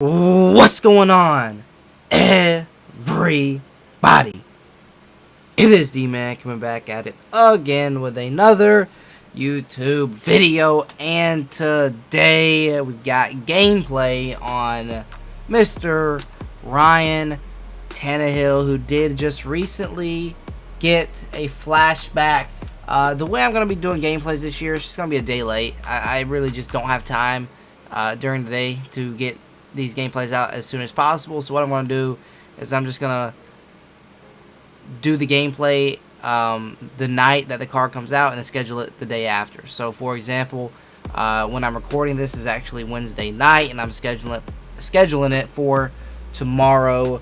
What's going on, everybody? It is D-Man coming back at it again with another YouTube video, and today we got gameplay on Mr. Ryan Tannehill, who did just recently get a flashback. The way I'm going to be doing gameplays this year is just going to be a day late. I really just don't have time during the day to get these gameplays out as soon as possible. So what I'm going to do is I'm just going to do the gameplay the night that the card comes out and then schedule it the day after. So for example, when I'm recording this is actually Wednesday night, and I'm scheduling it for tomorrow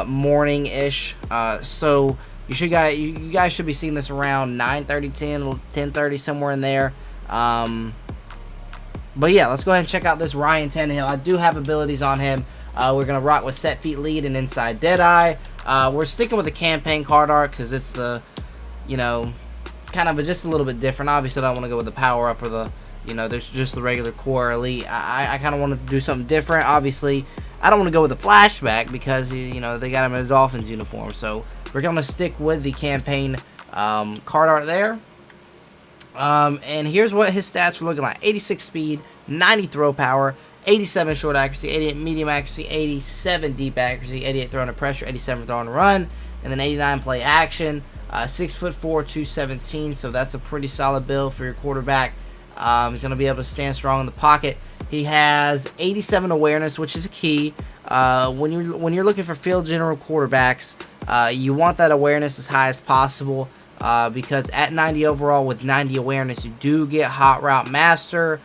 morning-ish. So you guys should be seeing this around 9:30, 10:30, somewhere in there. But yeah, let's go ahead and check out this Ryan Tannehill. I do have abilities on him. We're going to rock with set feet lead and inside Deadeye. We're sticking with the campaign card art because it's the, kind of just a little bit different. Obviously, I don't want to go with the power up or the, there's just the regular core elite. I kind of want to do something different. Obviously, I don't want to go with the flashback because, they got him in a Dolphins uniform. So we're going to stick with the campaign card art there. And here's what his stats were looking like: 86 speed, 90 throw power, 87 short accuracy, 88 medium accuracy, 87 deep accuracy, 88 throw under pressure, 87 throw and run, and then 89 play action. 6'4", 217. So that's a pretty solid build for your quarterback. He's going to be able to stand strong in the pocket. He has 87 awareness, which is a key. When you're looking for field general quarterbacks, you want that awareness as high as possible. Because at 90 overall with 90 awareness, you do get hot route master,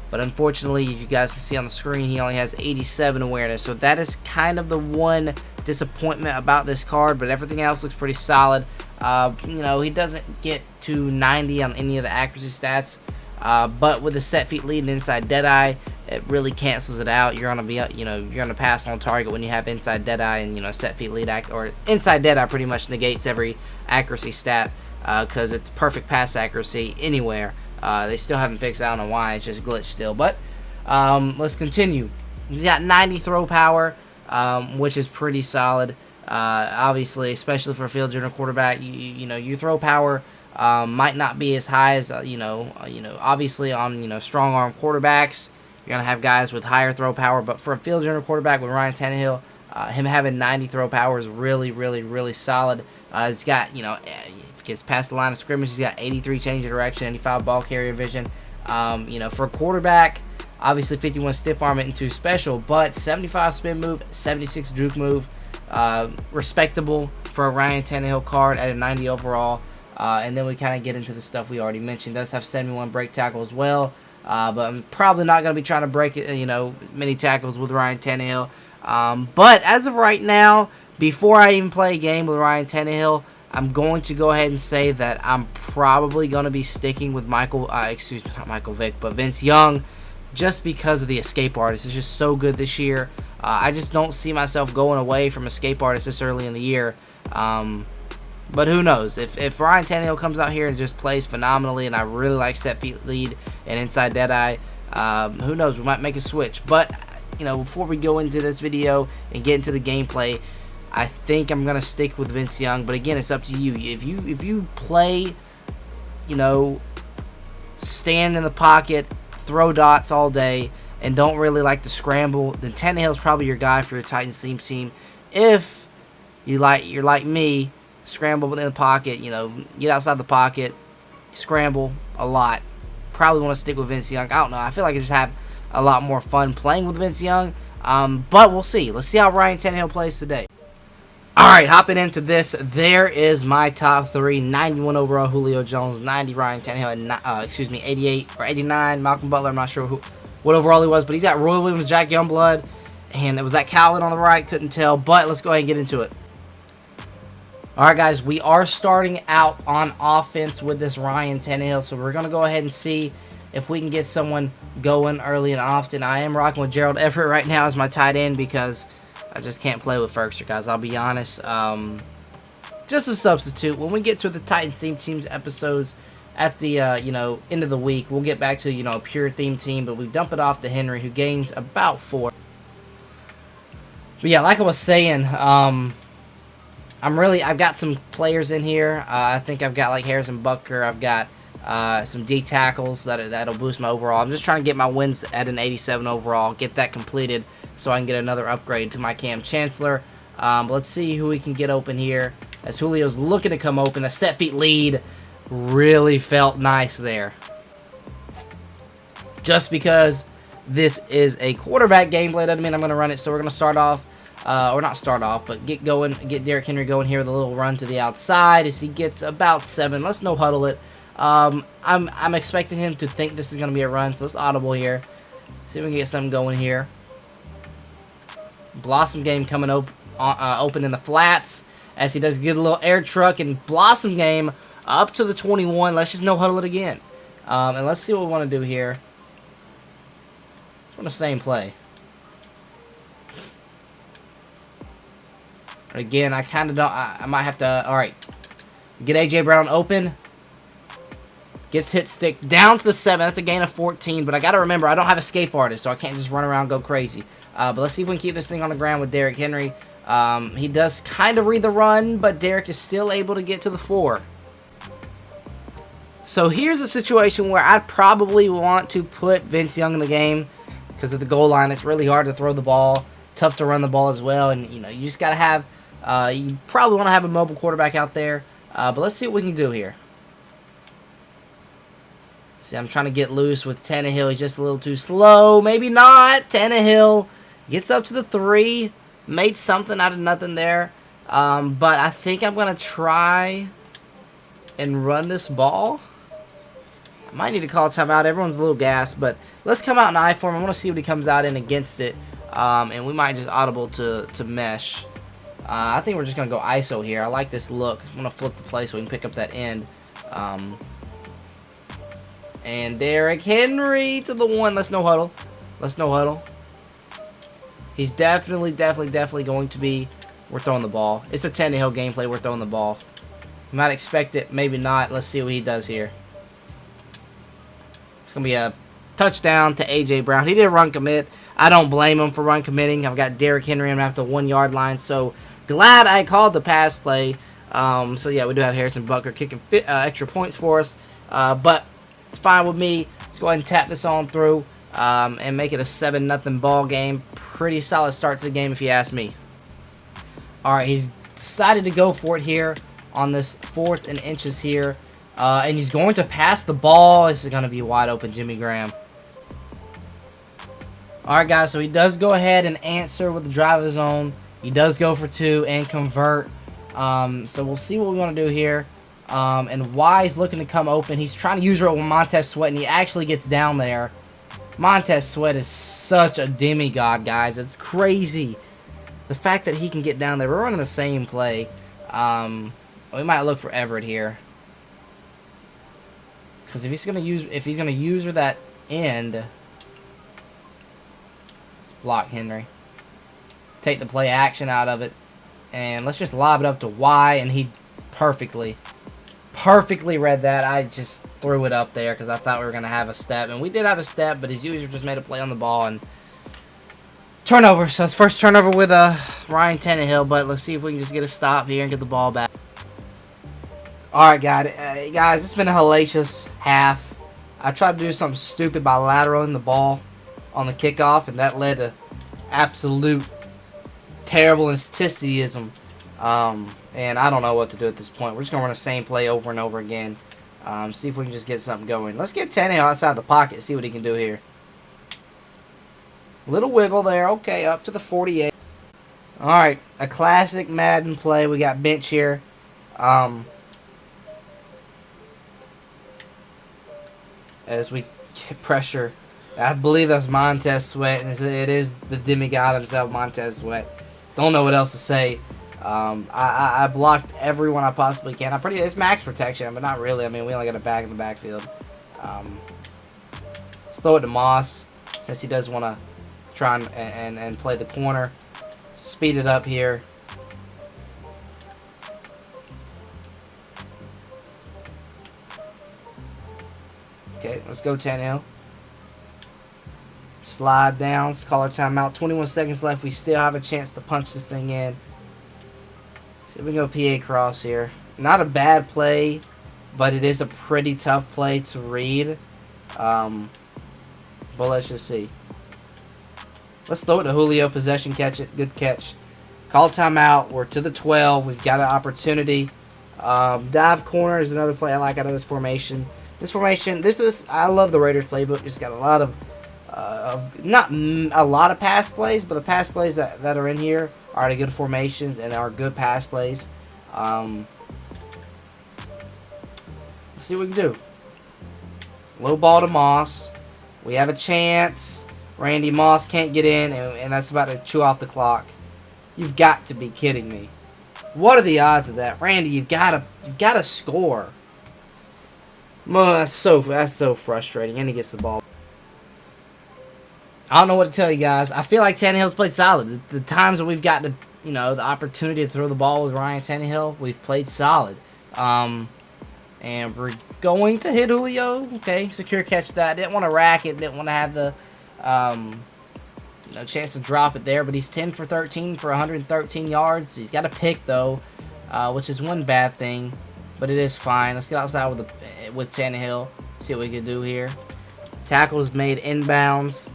but unfortunately, you guys can see on the screen, he only has 87 awareness. So that is kind of the one disappointment about this card, but everything else looks pretty solid. He doesn't get to 90 on any of the accuracy stats, but with the set feet lead and inside Deadeye, it really cancels it out. You're gonna be, you're gonna pass on target when you have inside Deadeye, and set feet lead or inside Deadeye pretty much negates every accuracy stat because it's perfect pass accuracy anywhere. They still haven't fixed it. I don't know why. It's just glitched still. But let's continue. He's got 90 throw power, which is pretty solid. Obviously, especially for a field general quarterback, your throw power might not be as high as obviously on strong arm quarterbacks. You're gonna have guys with higher throw power, but for a field general quarterback with Ryan Tannehill, him having 90 throw power is really, really, really solid. He's got, if he gets past the line of scrimmage, he's got 83 change of direction, 85 ball carrier vision. For a quarterback, obviously 51 stiff arm into special, but 75 spin move, 76 juke move, respectable for a Ryan Tannehill card at a 90 overall. And then we kind of get into the stuff we already mentioned. Does have 71 break tackle as well. But I'm probably not going to be trying to break it, many tackles with Ryan Tannehill. But as of right now, before I even play a game with Ryan Tannehill, I'm going to go ahead and say that I'm probably going to be sticking with not Michael Vick, but Vince Young, just because of the escape artist. It's just so good this year. I just don't see myself going away from escape artist this early in the year. But who knows? If Ryan Tannehill comes out here and just plays phenomenally, and I really like set feet lead and inside Deadeye, who knows? We might make a switch. But before we go into this video and get into the gameplay, I think I'm gonna stick with Vince Young. But again, it's up to you. If you play, stand in the pocket, throw dots all day, and don't really like to scramble, then Tannehill's probably your guy for your Titans theme team. If you're like me, scramble within the pocket, get outside the pocket, scramble a lot, probably want to stick with Vince Young. I don't know. I feel like I just have a lot more fun playing with Vince Young. But we'll see. Let's see how Ryan Tannehill plays today. Alright, hopping into this, there is my top three. 91 overall, Julio Jones. 90, Ryan Tannehill. And, 88 or 89, Malcolm Butler. I'm not sure what overall he was, but he's got Roy Williams, Jack Youngblood, and it was that Calvin on the right. Couldn't tell, but let's go ahead and get into it. Alright, guys, we are starting out on offense with this Ryan Tannehill, so we're going to go ahead and see if we can get someone going early and often. I am rocking with Gerald Everett right now as my tight end because I just can't play with Ferguson, guys. I'll be honest. Just a substitute. When we get to the Titans theme teams episodes at the end of the week, we'll get back to a pure theme team, but we dump it off to Henry, who gains about 4. But yeah, like I was saying, I've got some players in here. I think I've got like Harrison Butker. I've got some D tackles that'll boost my overall. I'm just trying to get my wins at an 87 overall, get that completed so I can get another upgrade to my Cam Chancellor. But let's see who we can get open here. As Julio's looking to come open, a set feet lead really felt nice there. Just because this is a quarterback gameplay doesn't mean I'm going to run it. So we're going to start off. Or not start off, but get Derrick Henry going here with a little run to the outside as he gets about 7. Let's no huddle it. I'm expecting him to think this is going to be a run, so let's audible here. See if we can get something going here. Blossom game coming open in the flats as he does get a little air truck, and Blossom game up to the 21. Let's just no huddle it again. And let's see what we want to do here. It's on the same play. Again, I kind of don't. I might have to. All right, get AJ Brown open. Gets hit stick down to the 7. That's a gain of 14. But I got to remember, I don't have escape artist, so I can't just run around and go crazy. But let's see if we can keep this thing on the ground with Derrick Henry. He does kind of read the run, but Derrick is still able to get to the 4. So here's a situation where I'd probably want to put Vince Young in the game because of the goal line. It's really hard to throw the ball, tough to run the ball as well, and you just got to have. You probably want to have a mobile quarterback out there. But let's see what we can do here. See, I'm trying to get loose with Tannehill. He's just a little too slow. Maybe not. Tannehill gets up to the 3. Made something out of nothing there. But I think I'm going to try and run this ball. I might need to call a timeout. Everyone's a little gassed. But let's come out in I form. I want to see what he comes out in against it. And we might just audible to mesh. I think we're just going to go ISO here. I like this look. I'm going to flip the play so we can pick up that end. And Derrick Henry to the 1. Let's no huddle. Let's no huddle. He's definitely going to be. We're throwing the ball. It's a Tannehill gameplay. We're throwing the ball. You might expect it. Maybe not. Let's see what he does here. It's going to be a touchdown to A.J. Brown. He did run commit. I don't blame him for run committing. I've got Derrick Henry. I'm at the 1-yard line. So glad I called the pass play. So yeah, we do have Harrison Butker kicking extra points for us. But it's fine with me. Let's go ahead and tap this on through and make it a 7-0 ball game. Pretty solid start to the game if you ask me. Alright, he's decided to go for it here on this 4th and inches here. And he's going to pass the ball. This is going to be wide open Jimmy Graham. Alright guys, so he does go ahead and answer with the drive of his own. He does go for 2 and convert. So we'll see what we want to do here. And Y's looking to come open. He's trying to use it with Montez Sweat, and he actually gets down there. Montez Sweat is such a demigod, guys. It's crazy. The fact that he can get down there. We're running the same play. We might look for Everett here. Because if he's gonna use her that end, let's block Henry. Take the play action out of it. And let's just lob it up to Y, and he perfectly read that. I just threw it up there because I thought we were going to have a step. And we did have a step, but his user just made a play on the ball. And turnover. So it's first turnover with Ryan Tannehill. But let's see if we can just get a stop here and get the ball back. Alright, guys. It's been a hellacious half. I tried to do something stupid by lateraling the ball on the kickoff. And that led to absolute terrible statisticism. And I don't know what to do at this point. We're just going to run the same play over and over again. See if we can just get something going. Let's get Tannehill outside the pocket. See what he can do here. Little wiggle there. Okay, up to the 48. Alright, a classic Madden play. We got bench here. As we get pressure. I believe that's Montez Sweat. And it is the demigod himself, Montez Sweat. Don't know what else to say. I blocked everyone I possibly can. It's max protection, but not really. I mean, we only got a back in the backfield. Let's throw it to Moss, since he does want to try and play the corner. Speed it up here. Okay, let's go Tannehill. Slide down. Let's call our timeout. 21 seconds left. We still have a chance to punch this thing in. See if we can go PA cross here. Not a bad play, but it is a pretty tough play to read. But let's just see. Let's throw it to Julio. Possession, catch it. Good catch. Call timeout. We're to the 12. We've got an opportunity. Dive corner is another play I like out of this formation. This formation, I love the Raiders playbook. It's got a lot of, not a lot of pass plays, but the pass plays that are in here are the good formations and are good pass plays. Let's see what we can do. Low ball to Moss. We have a chance. Randy Moss can't get in, and that's about to chew off the clock. You've got to be kidding me. What are the odds of that? Randy, you've got to score. That's so frustrating. And he gets the ball. I don't know what to tell you guys. I feel like Tannehill's played solid. The times that we've got the opportunity to throw the ball with Ryan Tannehill, we've played solid. And we're going to hit Julio. Okay, secure catch that. Didn't want to rack it. Didn't want to have the chance to drop it there. But he's 10 for 13 for 113 yards. He's got a pick though, which is one bad thing, but it is fine. Let's get outside with Tannehill. See what we can do here. Tackle is made inbounds.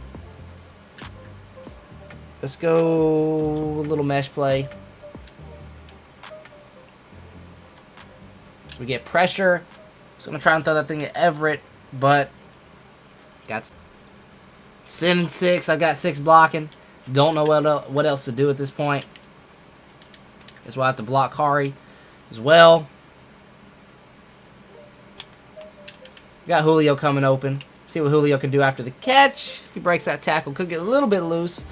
Let's go a little mesh play. We get pressure. So I'm going to try and throw that thing at Everett, but got 6. I've got 6 blocking. Don't know what else to do at this point. Guess we'll have to block Hari as well. Got Julio coming open. See what Julio can do after the catch. If he breaks that tackle, could get a little bit loose.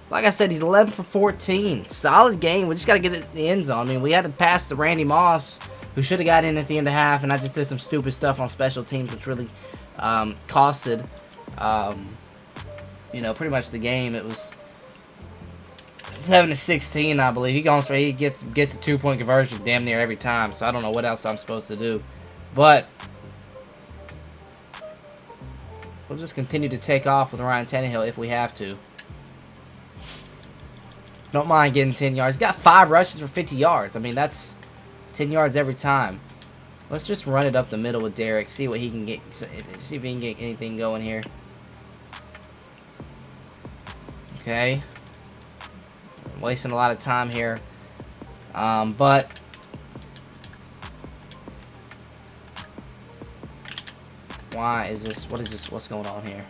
Like I said, he's 11 for 14. Solid game. We just got to get it in the end zone. I mean, we had to pass to Randy Moss, who should have got in at the end of half, and I just did some stupid stuff on special teams, which really costed, pretty much the game. It was 7-16, I believe. He gets a 2-point conversion damn near every time, so I don't know what else I'm supposed to do. But we'll just continue to take off with Ryan Tannehill if we have to. Don't mind getting 10 yards. He's got 5 rushes for 50 yards. I mean, that's 10 yards every time. Let's just run it up the middle with Derek. See what he can get. See if he can get anything going here. Okay. I'm wasting a lot of time here. But why is this? What is this? What's going on here?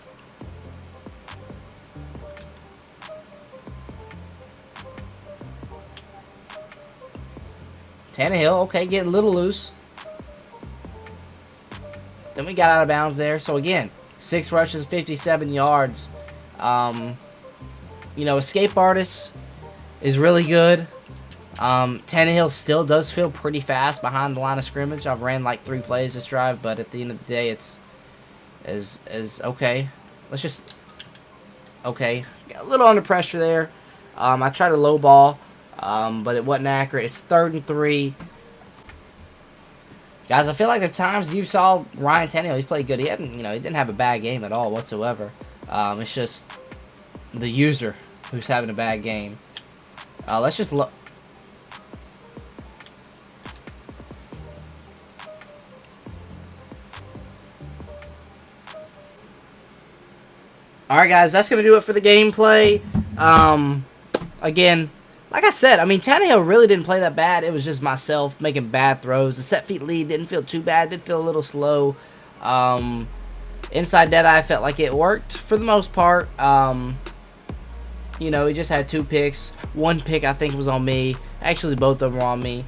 Tannehill, okay, getting a little loose. Then we got out of bounds there. So again, 6 rushes, 57 yards. Escape Artist is really good. Tannehill still does feel pretty fast behind the line of scrimmage. I've ran like 3 plays this drive, but at the end of the day, it's okay. Let's just got a little under pressure there. I tried a low ball. But it wasn't accurate. It's 3rd and 3. Guys, I feel like the times you saw Ryan Tannehill, he's played good. He didn't have a bad game at all whatsoever. It's just the user who's having a bad game. Let's just look. Alright, guys, that's going to do it for the gameplay. Again, like I said, I mean, Tannehill really didn't play that bad. It was just myself making bad throws. The set feet lead didn't feel too bad. Did feel a little slow. Inside Deadeye felt like it worked for the most part. He just had 2 picks. 1 pick, I think, was on me. Actually, both of them were on me.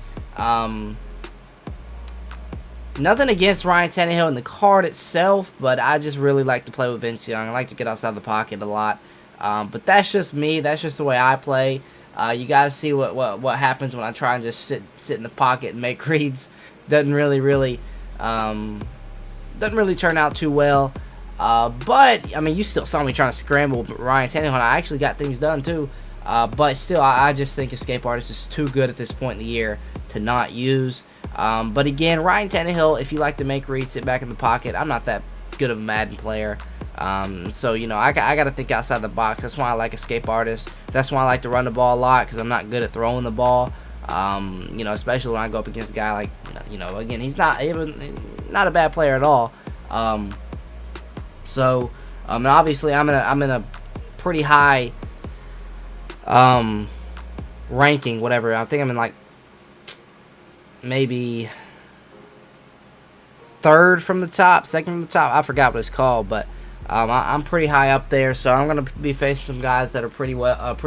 Nothing against Ryan Tannehill in the card itself, but I just really like to play with Vince Young. I like to get outside the pocket a lot. But that's just me. That's just the way I play. You guys see what happens when I try and just sit in the pocket and make reads. Doesn't really turn out too well. But I mean, you still saw me trying to scramble with Ryan Tannehill, and I actually got things done too. But still, I just think Escape Artist is too good at this point in the year to not use. But again, Ryan Tannehill, if you like to make reads, sit back in the pocket. I'm not that good of a Madden player. So, you know, I got to think outside the box. That's why I like Escape Artist. That's why I like to run the ball a lot, because I'm not good at throwing the ball. You know, especially when I go up against a guy like, again, he's not a bad player at all. And obviously I'm in a pretty high ranking, whatever. I think I'm in like maybe third from the top, second from the top. I forgot what it's called, but I'm pretty high up there. So I'm gonna be facing some guys that are pretty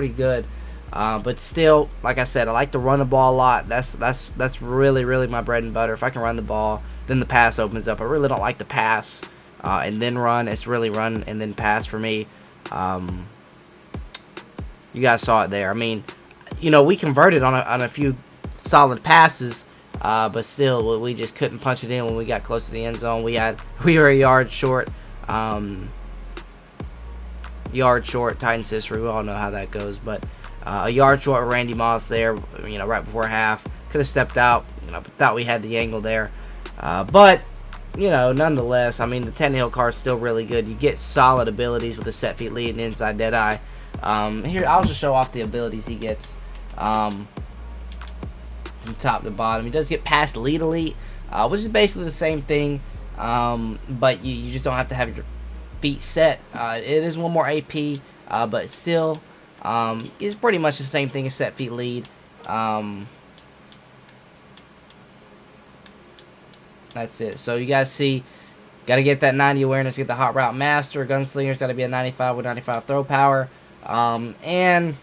good. But still, like I said, I like to run the ball a lot. That's really my bread and butter. If I can run the ball, then the pass opens up. I really don't like to pass and then run. It's really run and then pass for me. You guys saw it there. I mean, you know, we converted on a few solid passes, but still, we just couldn't punch it in when we got close to the end zone. We were a yard short. Titans history. We all know how that goes, but a yard short with Randy Moss there. You know, right before half, could have stepped out. You know, thought we had the angle there, but you know, nonetheless, I mean, the Tannehill card's still really good. You get solid abilities with a set feet lead and inside dead eye. Here, I'll just show off the abilities he gets from top to bottom. He does get past lead elite, which is basically the same thing, but you just don't have to have your feet set. It is one more AP, but still, it's pretty much the same thing as set feet lead. That's it. So you guys see, got to get that 90 awareness, get the hot route master. Gunslinger's got to be a 95 with 95 throw power. And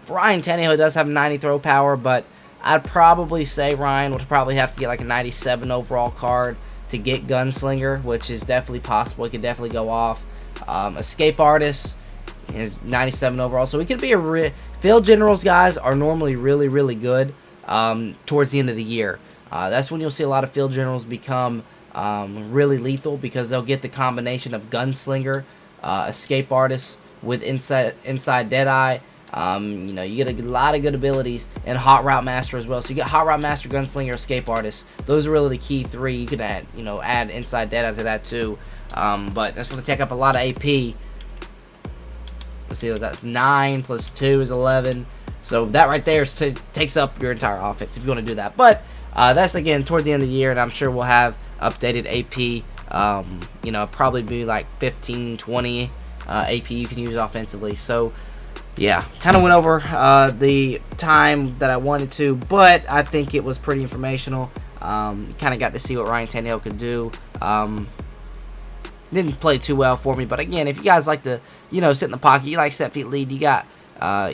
Ryan Tannehill does have 90 throw power, but I'd probably say Ryan would probably have to get like a 97 overall card to get Gunslinger, which is definitely possible. He could definitely go off. Escape Artist is 97 overall, so he could be a Field Generals guys are normally really good towards the end of the year. That's when you'll see a lot of Field Generals become really lethal, because they'll get the combination of Gunslinger, Escape Artist with inside Deadeye. You know, you get a lot of good abilities, and Hot Route Master as well. So you get Hot Route Master, Gunslinger, Escape Artist. Those are really the key three. You can add inside Deadeye to that too. But that's going to take up a lot of AP. Let's see, that's 9 plus 2 is 11. So that right there takes up your entire offense if you want to do that. But that's, again, toward the end of the year, and I'm sure we'll have updated AP. You know, probably be like 15, 20 AP you can use offensively. So, yeah, kind of went over the time that I wanted to, but I think it was pretty informational. Kind of got to see what Ryan Tannehill could do. Didn't play too well for me, but again, if you guys like to, you know, sit in the pocket, you like set feet lead, you got,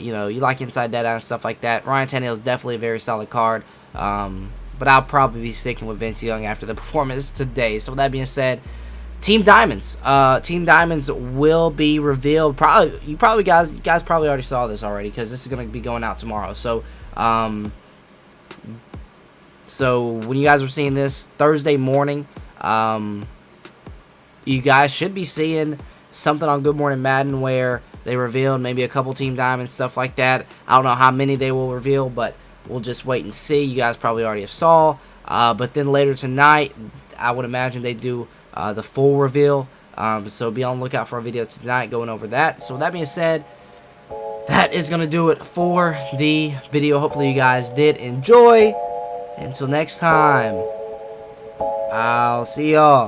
you know, you like inside dead eye and stuff like that, Ryan Tannehill is definitely a very solid card. But I'll probably be sticking with Vince Young after the performance today. So with that being said, Team Diamonds. Team Diamonds will be revealed. You guys probably already saw this already, because this is going to be going out tomorrow. So, so when you guys are seeing this Thursday morning, you guys should be seeing something on Good Morning Madden where they revealed maybe a couple Team Diamonds, stuff like that. I don't know how many they will reveal, but we'll just wait and see. You guys probably already have saw. But then later tonight, I would imagine they do the full reveal. So be on the lookout for a video tonight going over that. So with that being said, that is going to do it for the video. Hopefully you guys did enjoy. Until next time, I'll see y'all.